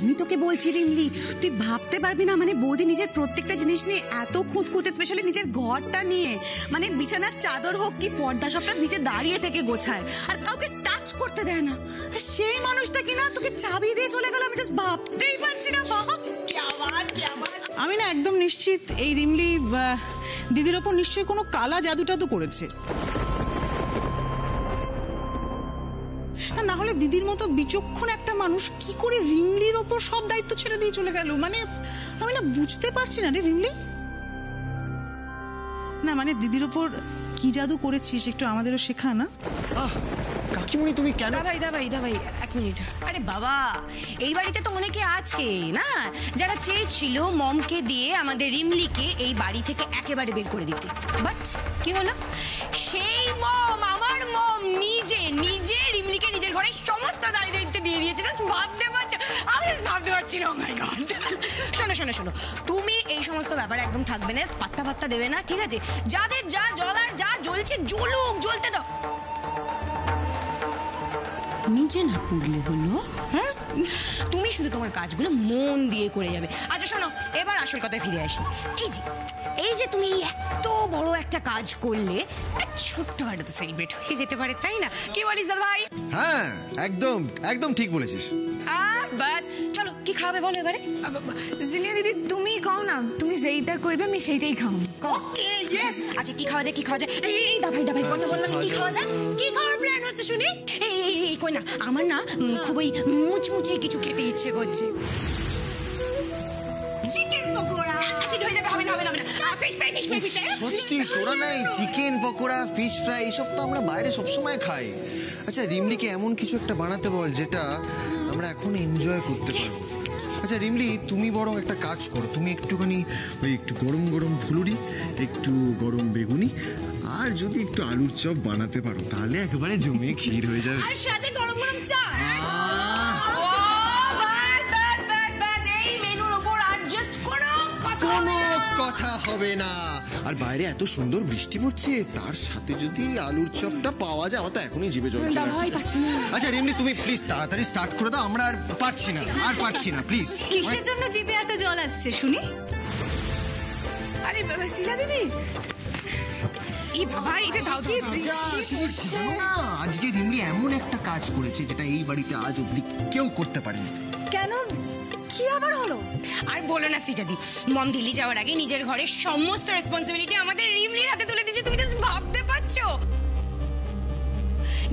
আমি তোকে বলছি রিমলি, তুই ভাবতে পারবি না, মানে বৌদি নিজের প্রত্যেকটা জিনিস নিয়ে এত খুঁতখুঁতে, স্পেশালি নিজের ঘরটা নিয়ে, মানে বিছানার চাদর হোক কি পর্দা সবটা নিচে দাঁড়িয়ে থেকে গোছায়, আর কাউকে টাচ করতে দেয় না। আর সেই মানুষটা কিনা তোকে চাবি দিয়ে চলে গেল, আমি জাস্ট ভাবতেই পারছি না। আমি না একদম নিশ্চিত এই রিমলি দিদির ওপর নিশ্চয়ই কোনো কালা জাদুটা তো করেছে। না হলে দিদির মতো বিচক্ষণ একটা মানুষ কি করে রিমলির ওপর সব দায়িত্ব ছেড়ে দিয়ে চলে গেল? মানে আমি না বুঝতে পারছি না রে রিমলি। না মানে দিদির ওপর কি জাদু করেছিস একটু আমাদেরও শেখা না। কাকিমণি তুমি কেন? দাবাই এক মিনিট। আরে বাবা, এই বাড়িতে তো অনেকে আছে না যারা চেয়েছিল মমকে দিয়ে আমাদের রিমলিকে এই বাড়ি থেকে একেবারে বের করে দিতে, বাট কি হলো? সেই মম, আমার মম নিজে রিমলিকে নিজের ঘরে সমস্ত দায়িত্ব দিয়ে দিয়েছে। ভাবতে পারছো? আমি ভাবতে পারছি না। ও মাই গড। শোনো, তুমি এই সমস্ত ব্যাপারে একদম থাকবে না, পাত্তা দেবে না, ঠিক আছে? যাদের যা জ্বলার, যা জ্বলছে জ্বলতে দাও। নিজে না পড়লে হলো, হ্যাঁ? তুমি শুধু তোমার কাজগুলো মন দিয়ে করে যাবে। আচ্ছা শোনো, এবার আসল কথায় ফিরে আসি। এই যে তুমি এত বড় একটা কাজ করলে, ছোট্ট হাটে তো সেলিব্রেট হয়ে যেতে পারে, তাই না? কি বলিস দা ভাই? হ্যাঁ, একদম ঠিক বলেছিস। বাস চলো, কি খাবে বলো এবারে? জিলিয়া দিদি তুমি কও না, তুমি যেইটা কইবে আমি সেইটাই খাও। ওকে, ইয়েস। আচ্ছা কি খাওয়া যায়? এই দা ভাই বলো কি খাওয়া যায়? কি খাওয়ার প্ল্যান হচ্ছে শুনি? এই কই না, আমার না খুবই মুচমুচে কিছু খেতে ইচ্ছে করছে। চিকেন পকোড়া। অ্যাসিড হয়ে যাবে, হবে না। Fish fry. সত্যি তোরা নাই চিকেন পকোড়া, ফিশ ফ্রাই এসব তো আমরা বাইরে সবসময় খাই। আচ্ছা রিমলিকে এমন কিছু একটা বানাতে বল যেটা আমরা এখন এনজয় করতে পারবো। আচ্ছা রিমলি, তুমি বরং একটা কাজ করো, তুমি একটুখানি ওই একটু গরম ফুলুরি, একটু গরম বেগুনি, আর যদি একটু আলুর চপ বানাতে পারো তাহলে একেবারে জমে ক্ষীর হয়ে যাবে। আর সাথে গরম চা। এই মেনুর উপর অ্যাডজাস্ট কোনো কথা হবে না। আর বাইরে এত সুন্দর বৃষ্টি পড়ছে, তার সাথে যদি আলুর চপটা পাওয়া যায়, আমার তো এখনই জিভে জল চলে আসছে। আচ্ছা রিমলি, তুমি প্লিজ তাড়াতাড়ি স্টার্ট করে দাও, আমরা আর পারছি না প্লিজ। কিসের জন্য জিভে এত জল আসছে শুনি? আরে শিলা দিদি, এই বাবা, এটা দাও। আজকে রিমলি এমন একটা কাজ করেছে যেটা এই বাড়িতে আজ অব্দি কেউ করতে পারেনি। কেন, কি আবার হলো? আর বলো না শ্রীজাদি, মম দিল্লি যাওয়ার আগে নিজের ঘরের সমস্ত রেসপন্সিবিলিটি আমাদের রিমলির হাতে তুলে দিয়েছে। তুমি জাস্ট ভাবতে পারছো?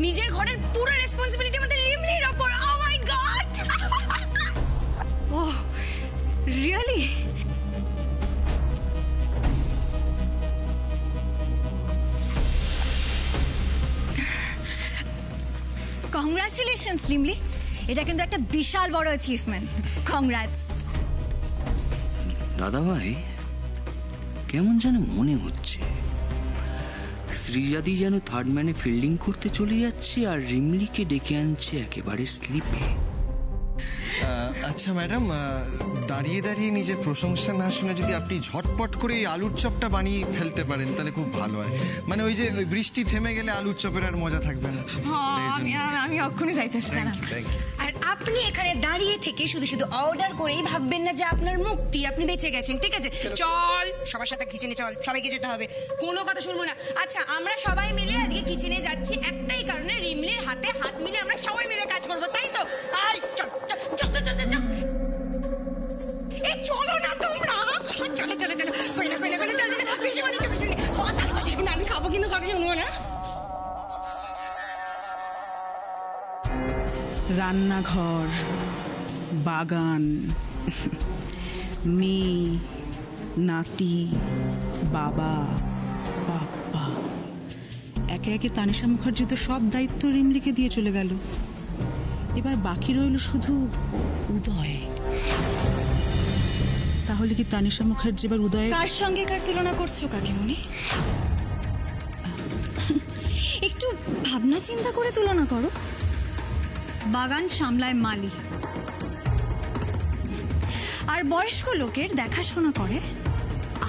নিজের ঘরের পুরো রেসপন্সিবিলিটি আমাদের রিমলির উপর। ও মাই god! Oh really? Congratulations Rimli, এটা কিন্তু একটা বিশাল বড় অ্যাচিভমেন্ট। কংগ্রাটস। দাদা ভাই, কেমন যেন মনে হচ্ছে শ্রীজাদি যেন থার্ড ম্যানে ফিল্ডিং করতে চলে যাচ্ছে আর রিমলিকে ডেকে আনছে একেবারে স্লিপে। আচ্ছা ম্যাডাম, দাঁড়িয়ে নিজের প্রশংসা না শুনে যদি আপনি ঝটপট করে এই আলুর চপটা বানিয়ে ফেলতে পারেন তাহলে খুব ভালো হয়। মানে ওই যে বৃষ্টি থেমে গেলে আলুর চপের আর মজা থাকবে না। আমি অক্ষণে যাইতেছি না। আর আপনি এখানে দাঁড়িয়ে থেকে শুধু অর্ডার করেই ভাববেন না যে আপনার মুক্তি, আপনি বেঁচে গেছেন, ঠিক আছে? চল সবার সাথে কিচেনে চল, সবাইকে যেতে হবে, কোনো কথা শুনবো না। আচ্ছা আমরা সবাই মিলে আজকে কিচেনে যাচ্ছি একটাই কারণে, রিমলির হাতে হাত মিলে আমরা সবাই মিলে কাজ করবো, তাই তো? তাই চল। এই চলো না তোমরা, চলো চল। আমি খাবো কিন্তু কথা শুনবো না। রান্নাঘর, বাগান, মেয়ে, নাতি, বাবা, একে একে তানিশা মুখার্জি তো সব দায়িত্ব রিমলিকে দিয়ে চলে গেল। এবার বাকি রইল শুধু উদয়। তাহলে কি তানিশা মুখার্জি এবার উদয়? কার সঙ্গে কার তুলনা করছো কাকিমণি? একটু ভাবনা চিন্তা করে তুলনা করো। বাগান সামলায় মালি, আর বয়স্ক লোকের দেখাশোনা করে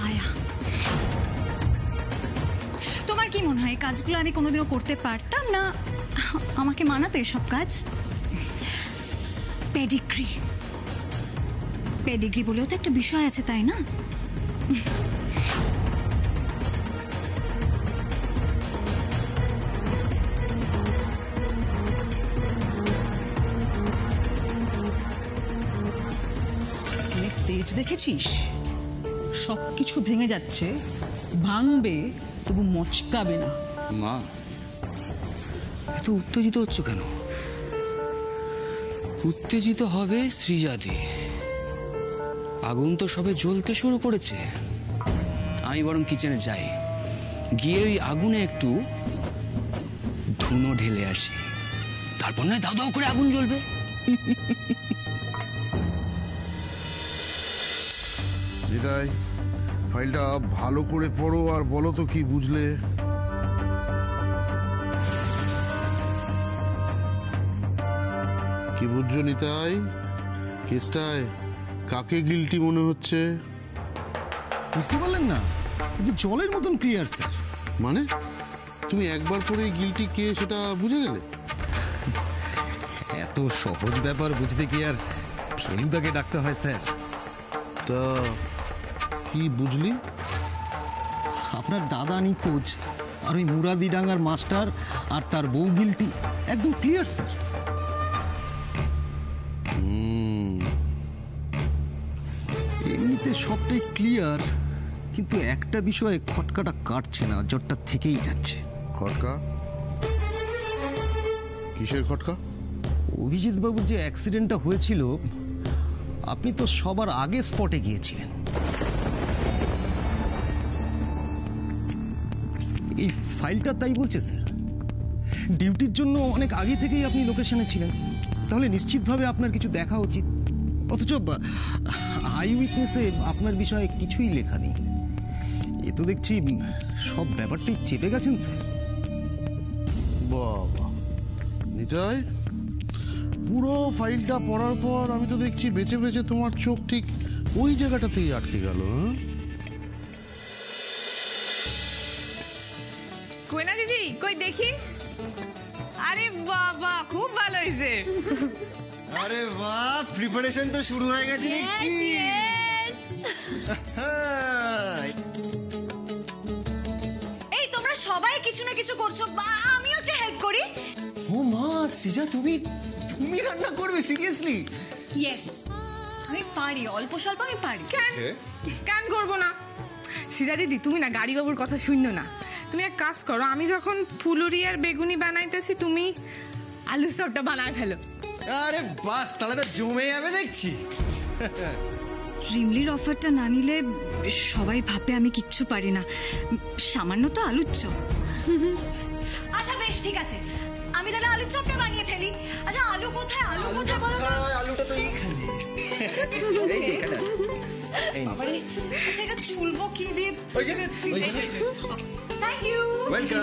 আয়া। তোমার কি মনে হয় এই কাজগুলো আমি কোনোদিনও করতে পারতাম না? আমাকে মানাতো এসব কাজ? পেডিগ্রি, পেডিগ্রি বলেও তো একটা বিষয় আছে, তাই না? অনেক তেজ দেখেছিস, সবকিছু ভেঙে যাচ্ছে, ভাঙবে তবু মচকাবে না। মা, এত উত্তেজিত হচ্ছ কেন? উত্তেজিত হবে শ্রীজাদি। আগুন তো সবে জ্বলতে শুরু করেছে। আমি বরং কিচেনে যাই, গিয়ে ওই আগুনে একটু ধুনো ঢেলে আসি, তারপর নয় দাউ দাউ করে আগুন জ্বলবে। নিতাই, ফাইলটা ভালো করে পড়ো আর বলো তো কি বুঝলে। কি বুঝছো নিতাই? কেসটায় কাকে গিল্টি মনে হচ্ছে? বুঝতে পারলেন না? যে জলের মতন ক্লিয়ার স্যার। মানে তুমি একবার পরে গিল্টি কে সেটা বুঝে গেলে? এত সহজ ব্যাপার বুঝতে কি আর ফেলুদাকে ডাকতে হয় স্যার? তা কি বুঝলি? আপনার দাদা নিখোঁজ, আর ওই মুরাদিডাঙ্গার মাস্টার আর তার বউ গিল্টি, একদম ক্লিয়ার স্যার। এমনিতে সবটাই ক্লিয়ার, কিন্তু একটা বিষয়ে খটকাটা কাটছে না, জ্বরটা থেকেই যাচ্ছে। খটকা? কিসের খটকা? অভিজিৎ বাবুর যে অ্যাক্সিডেন্টটা হয়েছিল, আপনি তো সবার আগে স্পটে গিয়েছিলেন। এই ফাইলটা তাই বলছে স্যার। ডিউটির জন্য অনেক আগে থেকেই আপনি লোকেশনে ছিলেন, তাহলে নিশ্চিতভাবে আপনার কিছু দেখা উচিত। অথচ আই উইটনেসে আপনার বিষয়ে কিছুই লেখা নেই। এ তো দেখছি সব ব্যাপারটাই চেপে গেছেন স্যার। বাবা নিতাই, পুরো ফাইলটা পড়ার পর আমি তো দেখছি বেছে বেছে তোমার চোখ ঠিক ওই জায়গাটাতেই আটকে গেল। কই না দিদি, কই দেখি। আরে বাবা, খুব ভালো হয়েছে। আরে বাহ, প্রিপারেশন তো শুরু হয়ে গেছে দেখছি। এই তোমরা সবাই কিছু না কিছু করছো, আমিও একটু হেল্প করি। ও মা, সৃজা তুমি রান্না করবে সিরিয়াসলি? ইয়েস, আমি পারি, অল্প স্বল্প আমি পারি। কেন করবো না? সীতা দিদি, তুমি না গাড়ি বাবুর কথা শুনলো না। তুমি এক কাজ করো, আমি যখন ফুলুরি আর বেগুনি বানাইতেছি, তুমি আলু চপটা বানায় ফেলো। আরে বাস, তাহলে তো জমে যাবে দেখছি। রিমলির অফারটা না নিলে সবাই ভাববে আমি কিচ্ছু পারি না, সামান্য তো আলুর চপ। আচ্ছা বেশ, ঠিক আছে, আমি তাহলে আলুর চপটা বানিয়ে ফেলি। আচ্ছা আলু কোথায়, আলু কোথায় বলো তো? আলুটা তো এইখানে। আচ্ছা এটা ছুলবো কি দিয়ে? Thank you. ওয়েলকাম।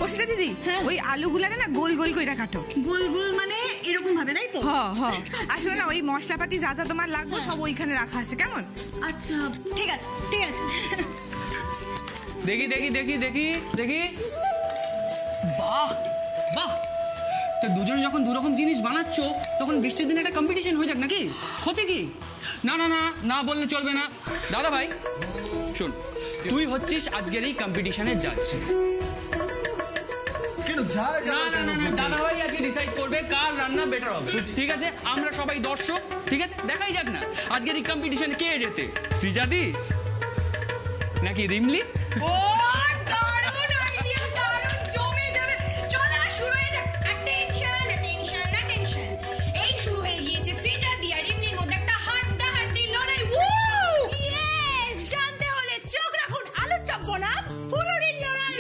ও সীতা দিদি, ওই আলুগুলারে না গোল গোল করে কাটো। গোল গোল মানে এরকম ভাবে, তাই তো? হ্যাঁ, আসলে না ওই মশলাপাতি যা যা তোমার লাগবে সব ওইখানে রাখা আছে, কেমন? আচ্ছা ঠিক আছে, ঠিক আছে। দেখি দেখি দেখি দেখি দেখি, বাহ বাহ। তো দুজনে যখন দু রকম জিনিস বানাচ্ছ, তখন বৃষ্টির দিনে একটা কম্পিটিশন হয়ে যাক নাকি? ক্ষতি কি? না না না, না বললে চলবে না। দাদা ভাই শোন, তুই হচ্ছিস আজকের এই কম্পিটিশনের জাজ। যা যা না না না, দাদা ভাই আজকে ডিসাইড করবে কার রান্না বেটার হবে, ঠিক আছে? আমরা সবাই দর্শক, ঠিক আছে? দেখাই যাক না আজকের এই কম্পিটিশনে কে জেতে, শ্রীজাদি নাকি রিমলি? ও দারুণ আইডিয়া, দারুণ, জমে যাবে। চল না, শুরু হয়ে যাক। Attention attention attention. এই শুরু হয়ে গিয়েছে শ্রীজাদি আর রিমলির মধ্যে একটা হাড্ডাহাড্ডি লড়াই। ইয়েস, জানতে হলে চোখ রাখুন আলুর চপ বনাম ফুলুরির লড়াই।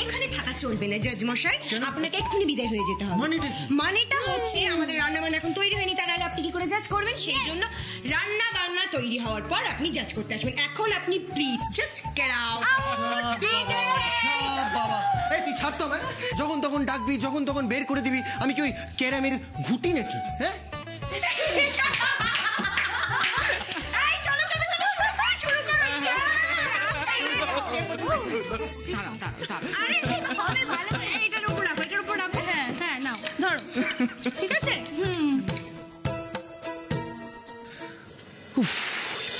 এখানে থাকা চলবে না জজ মশাই, আপনাকে এক্ষুনি বিদায় হয়ে যেতে হবে। মানেটা হচ্ছে আমাদের রান্না বান্না এখন তৈরি হয়নি, তার আগে আপনি কি করে জাজ করবেন? সেই জন্য রান্না বান্না তৈরি হওয়ার পর আপনি জাজ করতে আসবেন। এখন আপনি প্লিজ জাস্ট গেট আউট। বাবা, এই তুই ছাড় তো আমায়। যখন তখন ডাকবি, যখন তখন বের করে দিবি। আমি কি ওই ক্যারামের ঘুটি নাকি? হ্যাঁ, এই চলো চলো চলো, শুরু করো। আরে ঠিক হবে, ভালো করে এটার উপর রাখো, এটার উপর রাখো। হ্যাঁ হ্যাঁ, নাও ধরো, ঠিক আছে?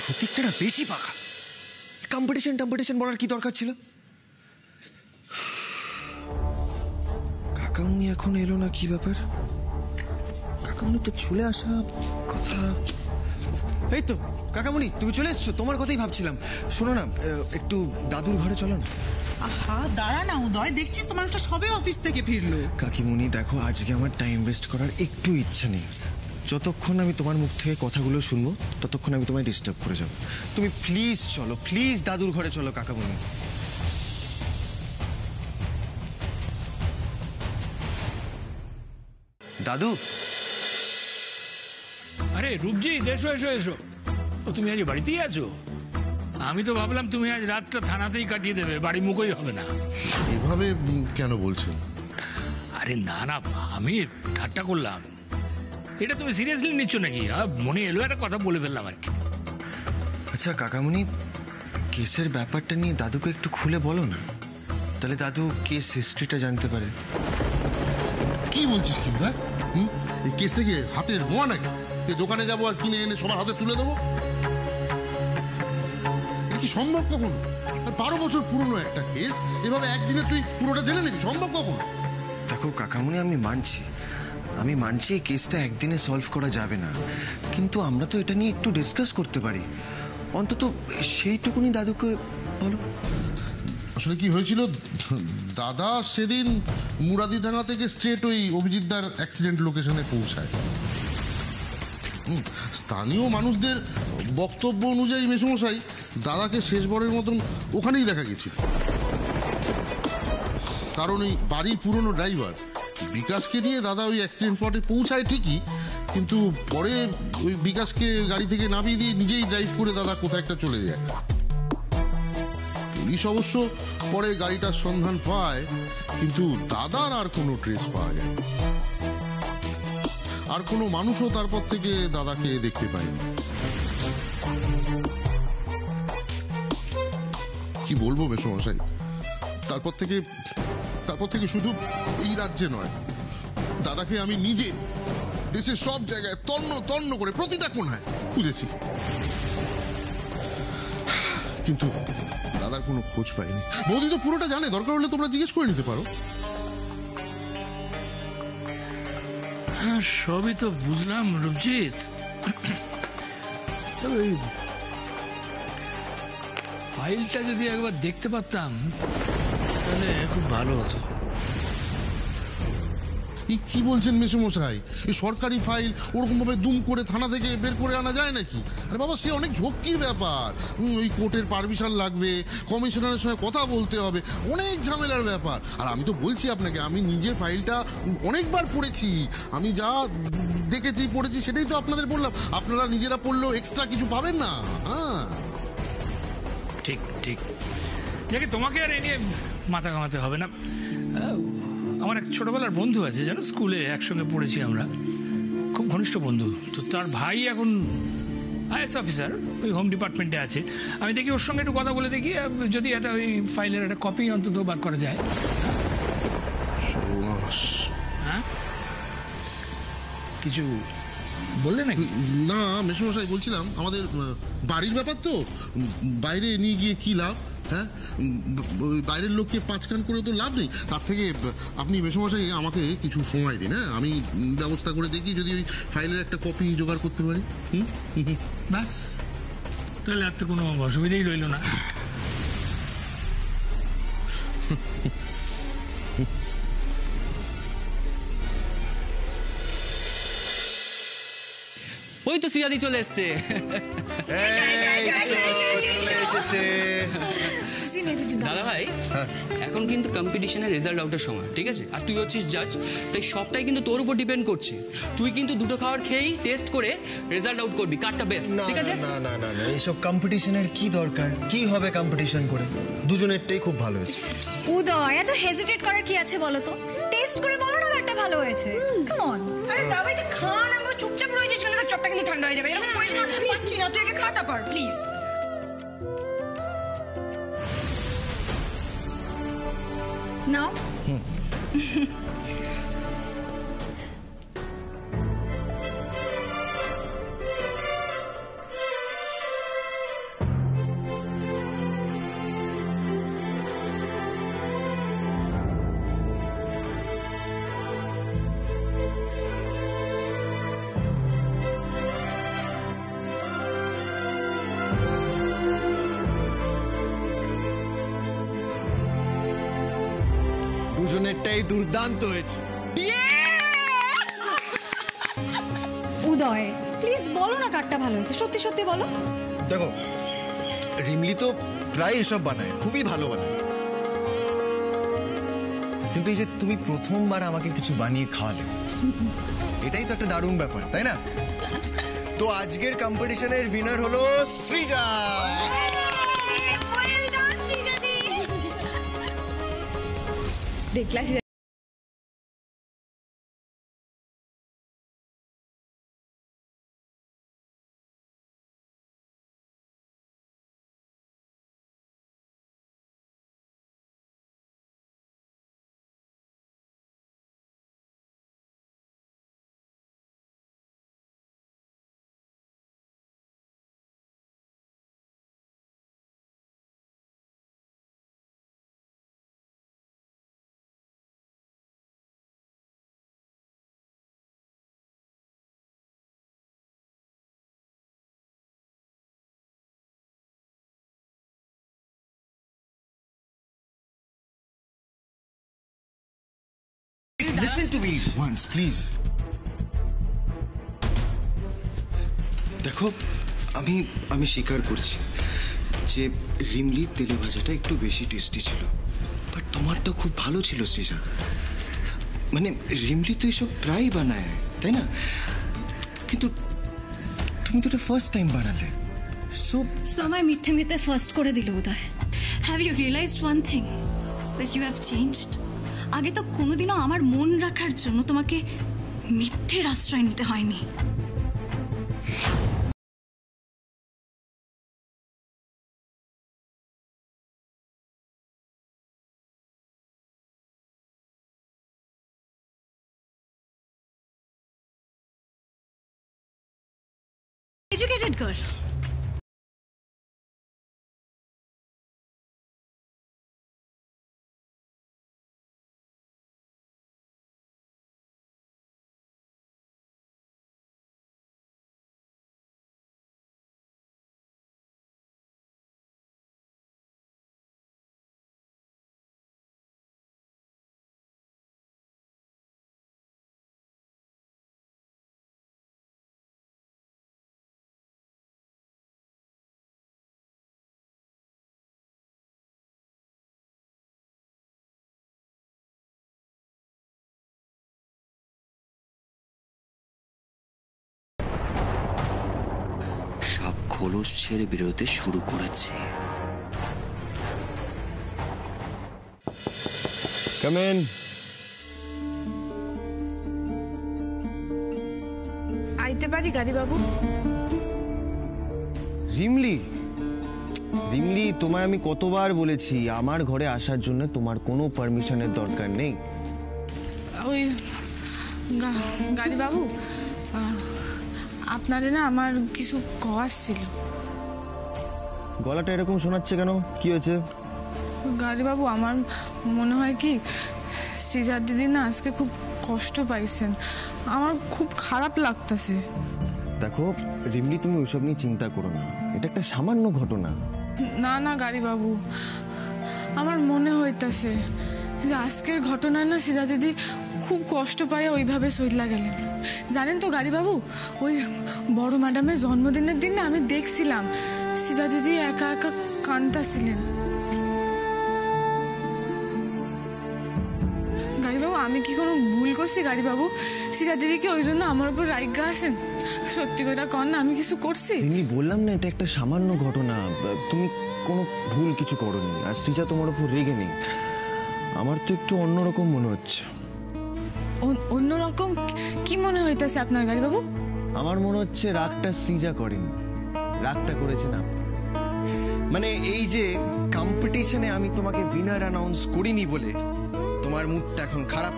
প্রত্যেকটা বেশি পাকা। কম্পিটিশন বলার কি দরকার ছিল? কাকামুনি এখন এলো না, কি ব্যাপার? কাকামুনি তো চলে আসা কথা। এই তো কাকামুনি, তুমি চলে এসছো, তোমার কথাই ভাবছিলাম। শোনো না, একটু দাদুর ঘরে চলো না। আহা দাঁড়া না উদয়, দেখছিস তোমার একটা সবে অফিস থেকে ফিরলো। কাকিমুনি দেখো, আজকে আমার টাইম ওয়েস্ট করার একটু ইচ্ছা নেই। যতক্ষণ আমি তোমার মুখ থেকে কথাগুলো শুনবো ততক্ষণ আমি তোমায় ডিস্টার্ব করে যাবো। তুমি প্লিজ চলো, প্লিজ দাদুর ঘরে চলো কাকামুনি। দাদু। আরে রূপজিৎ, এসো এসো এসো। ও তুমি আজ বাড়িতেই আছো? আমি তো ভাবলাম তুমি আজ রাতটা থানাতেই কাটিয়ে দেবে, বাড়ি মুখই হবে না। এভাবে কেন বলছেন? আরে না না, আমি ঠাট্টা করলাম। এটা তুমি সিরিয়াসলি নিচ্ছ নাকি? মনে এলো একটা কথা বলে ফেললাম আর কি। আচ্ছা কাকামুনি, কেসের ব্যাপারটা নিয়ে দাদুকে একটু খুলে বলো না, তাহলে দাদু কেস হিস্ট্রিটা জানতে পারে। কি বলছিস কি ভাই? এই কেসটা কি হাতের মোয়া নাকি? এই দোকানে যাবো আর কিনে এনে সবার হাতে তুলে দেবো? এটা কি সম্ভব কখনো? 12 বছর পুরনো একটা কেস, এভাবে একদিনে তুই পুরোটা জেনে নিবি? সম্ভব কখনো? দেখো কাকামুনি, আমি মানছি এই কেসটা একদিনে সলভ করা যাবে না, কিন্তু আমরা তো এটা নিয়ে একটু ডিসকাস করতে পারি। অন্তত সেইটুকুনি দাদুকে বলো। আসলে কি হয়েছিল, দাদা সেদিন মুরাদিডাঙ্গা থেকে স্ট্রেট ওই অভিজিৎদার অ্যাক্সিডেন্ট লোকেশনে পৌঁছায়। স্থানীয় মানুষদের বক্তব্য অনুযায়ী মেসোমশাই দাদাকে শেষবারের মতন ওখানেই দেখা গেছিল। কারণ ওই বাড়ির পুরনো ড্রাইভার বিকাশকে নিয়ে দাদা ওই অ্যাক্সিডেন্ট স্পটে পৌঁছায় ঠিকই, কিন্তু পরে ওই বিকাশকে গাড়ি থেকে নামিয়ে দিয়ে নিজেই ড্রাইভ করে দাদা কোথায় একটা চলে যায়। পুলিশ অবশ্য পরে গাড়িটার সন্ধান পায়, কিন্তু দাদার আর কোনো ট্রেস পাওয়া যায়, আর কোনো মানুষও তারপর থেকে দাদাকে দেখতে পায়নি। কি বলবো মেসোমশাই, তারপর থেকে শুধু এই রাজ্যে নয়, দাদাকে আমি নিজে দেশের সব জায়গায় তন্ন করে প্রতিটা কোণায় খুঁজেছি, কিন্তু দাদার কোনো খোঁজ পাইনি। বৌদি তো পুরোটা জানে, দরকার হলে তোমরা জিজ্ঞেস করে নিতে পারো। হ্যাঁ, সবই তো বুঝলাম রূপজিৎ, তবে ফাইলটা যদি একবার দেখতে পারতাম তাহলে খুব ভালো হতো। কি বলছেন মেসোমশাই? এই সরকারি ফাইল ওরকম ভাবে দুম করে থানা থেকে বের করে আনা যায় নাকি? আরে বাবা, সে অনেক ঝক্কির ব্যাপার। ওই কোর্টের পারমিশন লাগবে, কমিশনারের সঙ্গে কথা বলতে হবে, অনেক ঝামেলার ব্যাপার। আর আমি তো বলছি আপনাকে, আমি নিজে ফাইলটা অনেকবার পড়েছি। আমি যা দেখেছি পড়েছি সেটাই তো আপনাদের বললাম। আপনারা নিজেরা পড়লেও এক্সট্রা কিছু পাবেন না। হ্যাঁ ঠিক ঠিক, দেখি তোমাকে আর এ নিয়ে মাথা ঘামাতে হবে না। আমার এক ছোটবেলার বন্ধু আছে, জানো, স্কুলে একসঙ্গে পড়েছি আমরা, খুব ঘনিষ্ঠ বন্ধু। তো তার ভাই এখন আইএস অফিসার, ওই হোম ডিপার্টমেন্টে আছে। আমি দেখি ওর সঙ্গে একটু কথা বলে দেখি যদি একটা ওই ফাইলের একটা কপি অন্তত বার করা যায়। হ্যাঁ, কিছু বললে নাকি? না মেসোমশাই, বলছিলাম আমাদের বাড়ির ব্যাপার তো, বাইরে নিয়ে গিয়ে কি লাভ? হ্যাঁ, বাইরের লোককে পাঁচ কান করে তো লাভ নেই। তার থেকে আপনি মেসোমশাই আমাকে কিছু সময় দিন। হ্যাঁ, আমি ব্যবস্থা করে দেখি যদি ওই ফাইলের একটা কপি জোগাড় করতে পারি। বাস, তাহলে আর তো কোনো অসুবিধাই রইল না। ওই তো সিরাদি চলে এসছে। দাদা ভাই, এখন কিন্তু কম্পিটিশনের রেজাল্ট আউটের সময়, ঠিক আছে? আর তুই হচ্ছিস জাজ, তাই সবটাই কিন্তু তোর উপর ডিপেন্ড করছে। তুই কিন্তু দুটো খাবার খেয়েই টেস্ট করে রেজাল্ট আউট করবি কারটা বেস্ট, ঠিক আছে? না না না না, এইসব কম্পিটিশনের কি দরকার? কি হবে কম্পিটিশন করে? দুজনেরটাই খুব ভালো হয়েছে। উদয়, এত হেজিটেট করার কি আছে বলো তো? টেস্ট করে বলো না একটা ভালো হয়েছে। Come on. আরে দাবাই তো খান, আমরা চুপচাপ রয়েছে, ছেলেটার চটটা কিন্তু ঠান্ডা হয়ে যাবে। এরকম করিস না, পাচ্ছি না, তুই একে খাতা পার প্লিজ। নাও। দুজনেরটাই দুর্দান্ত হয়েছে। উদয় প্লিজ বলো না কারটা ভালো হয়েছে, সত্যি সত্যি বলো। দেখো রিমলি তো প্রায় এসব বানায়, খুবই ভালো বানায়, কিন্তু এই যে তুমি প্রথমবার আমাকে কিছু বানিয়ে খাওয়ালে, এটাই তো একটা দারুণ ব্যাপার, তাই না? তো আজকের কম্পিটিশনের উইনার হলো সৃজা। দেখলা Listen to me once, please. দেখো আমি স্বীকার করছি যে রিমলির তেলে ভাজাটা একটু বেশি টেস্টি ছিল, বাট তোমারটা খুব ভালো ছিল সৃজা। মানে রিমলি তো এসব প্রায় বানায়, তাই না? কিন্তু তুমি তো এটা ফার্স্ট টাইম বানালে, সো আমায় মিথ্যে মিথ্যে ফার্স্ট করে দিল Uday. Have you realised one thing, that you have changed? আগে তো কোনোদিনও আমার মন রাখার জন্য তোমাকে মিথ্যের আশ্রয় নিতে হয়নি। Educated girl. খোলস ছেড়ে বেরোতে শুরু করেছে। Come in. আইতে পারি গাড়ি বাবু? রিমলি তোমায় আমি কতবার বলেছি আমার ঘরে আসার জন্য তোমার কোনো পারমিশনের দরকার নেই। ওই গাড়ি বাবু, আপনারে না আমার কিছু কওয়ার ছিল। গলাটা এরকম শোনাচ্ছে কেন, কি হয়েছে? গাড়ি বাবু, আমার মনে হয় কি সৃজার দিদি না আজকে খুব কষ্ট পাইছেন, আমার খুব খারাপ লাগতেছে। দেখো রিমলি, তুমি ওইসব নিয়ে চিন্তা করো না, এটা একটা সামান্য ঘটনা। না না গাড়ি বাবু, আমার মনে হইতাছে যে আজকের ঘটনায় না সৃজা দিদি খুব কষ্ট পায় ওইভাবে সইলা গেলেন। জানেন তো গাড়ি বাবু, ওই বড় ম্যাডামের জন্মদিনের দিন না আমি দেখছিলাম সৃজা দিদি একা একা কাঁদতাছিলেন। গাড়ি বাবু, আমি কি কোনো ভুল করছি গাড়ি বাবু? সৃজা দিদি কি ওই জন্য আমার উপর রাইগা আছেন? সত্যি কথা কন না, আমি কিছু করছি? বললাম না এটা একটা সামান্য ঘটনা, তুমি কোনো ভুল কিছু করোনি, আর সৃজা তোমার উপর রেগে নেই। আমার তো একটু অন্যরকম মনে হচ্ছে। অন্যরকম কি মনে হইতাছে আপনার গাড়ি বাবু? আমার মনে হচ্ছে রাগটা সৃজা করেনি, রাগটা করেছে না। মানে এই যে কম্পিটিশনে আমি তোমাকে উইনার অ্যানাউন্স করিনি বলে তোমার মুডটা এখন খারাপ,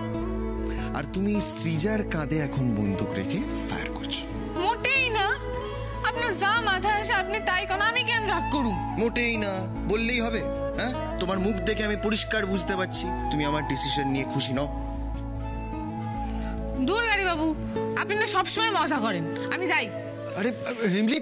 আর তুমি সৃজার কাঁধে এখন বন্দুক রেখে ফায়ার করছো। মোটেই না, আপনার যা মাথায় আসে আপনি তাই কোন, আমি কেন রাগ করুম? মোটেই না বললেই হবে? হ্যাঁ, তোমার মুখ দেখে আমি পরিষ্কার বুঝতে পারছি তুমি আমার ডিসিশন নিয়ে খুশি নও। দূর গাড়ি বাবু, আপনি না সবসময় মজা করেন, আমি যাই। আরে রিমলি,